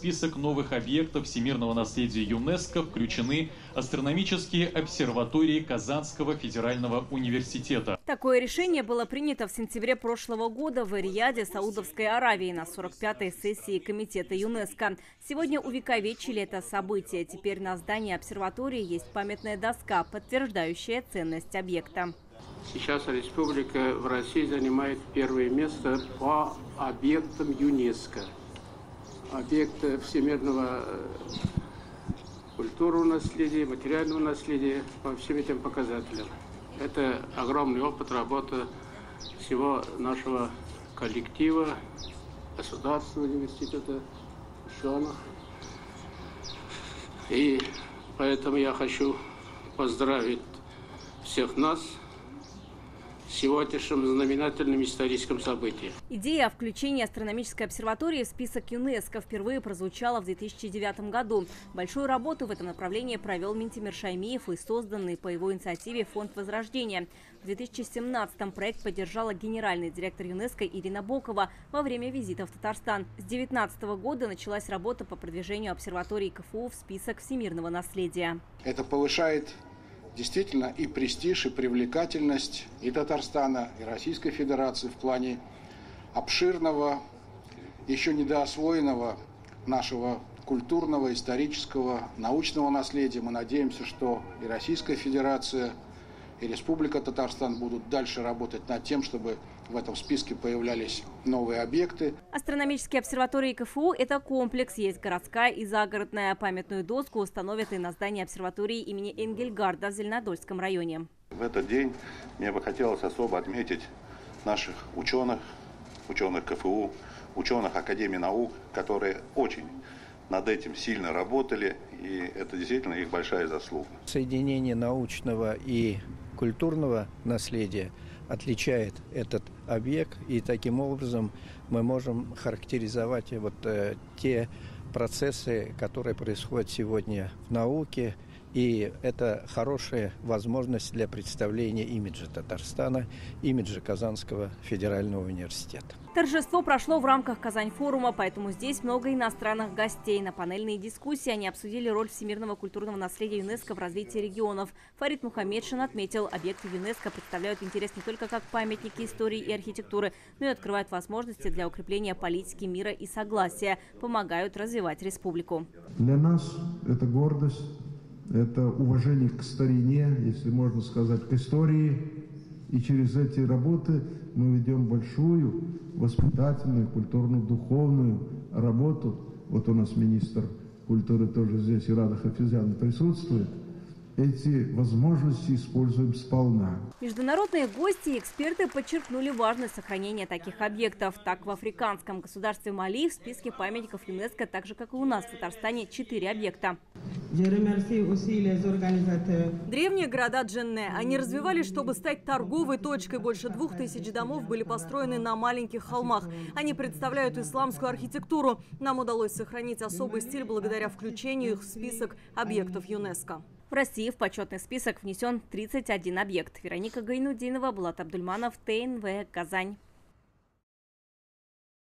список новых объектов всемирного наследия ЮНЕСКО включены астрономические обсерватории Казанского федерального университета. Такое решение было принято в сентябре прошлого года в Эр-Рияде, Саудовской Аравии, на 45-й сессии Комитета ЮНЕСКО. Сегодня увековечили это событие. Теперь на здании обсерватории есть памятная доска, подтверждающая ценность объекта. Сейчас республика в России занимает первое место по объектам ЮНЕСКО. Объекты всемирного культурного наследия, материального наследия по всем этим показателям. Это огромный опыт работы всего нашего коллектива, государственного университета, ученых. И поэтому я хочу поздравить всех нас с сегодняшним знаменательным историческим событием. Идея о включении астрономической обсерватории в список ЮНЕСКО впервые прозвучала в 2009 году. Большую работу в этом направлении провел Минтимир Шаймиев и созданный по его инициативе Фонд Возрождения. В 2017-м проект поддержала генеральный директор ЮНЕСКО Ирина Бокова во время визита в Татарстан. С 2019 года началась работа по продвижению обсерватории КФУ в список всемирного наследия. Это повышает действительно и престиж, и привлекательность и Татарстана, и Российской Федерации в плане обширного, еще недоосвоенного нашего культурного, исторического, научного наследия. Мы надеемся, что и Российская Федерация, и Республика Татарстан будут дальше работать над тем, чтобы в этом списке появлялись новые объекты. Астрономические обсерватории КФУ – это комплекс. Есть городская и загородная. Памятную доску установят и на здании обсерватории имени Энгельгарда в Зеленодольском районе. В этот день мне бы хотелось особо отметить наших ученых КФУ, ученых Академии наук, которые очень над этим сильно работали, и это действительно их большая заслуга. Соединение научного и культурного наследия отличает этот объект, и таким образом мы можем характеризовать те процессы, которые происходят сегодня в науке, и это хорошая возможность для представления имиджа Татарстана, имиджа Казанского федерального университета. Торжество прошло в рамках Казань-форума, поэтому здесь много иностранных гостей. На панельные дискуссии они обсудили роль всемирного культурного наследия ЮНЕСКО в развитии регионов. Фарид Мухаммедшин отметил, объекты ЮНЕСКО представляют интерес не только как памятники истории и архитектуры, но и открывают возможности для укрепления политики мира и согласия, помогают развивать республику. Для нас это гордость, это уважение к старине, если можно сказать, к истории. И через эти работы мы ведем большую воспитательную, культурно-духовную работу. Вот у нас министр культуры тоже здесь, Ирада Хафизян, присутствует. Эти возможности используем сполна. Международные гости и эксперты подчеркнули важность сохранения таких объектов. Так, в африканском государстве Мали в списке памятников ЮНЕСКО, так же, как и у нас в Татарстане, 4 объекта. Древние города Дженне. Они развивались, чтобы стать торговой точкой. Больше 2000 домов были построены на маленьких холмах. Они представляют исламскую архитектуру. Нам удалось сохранить особый стиль благодаря включению их в список объектов ЮНЕСКО. В России в почетный список внесен 31 объект. Вероника Гайнудинова, Булат Абдульманов, ТНВ, Казань.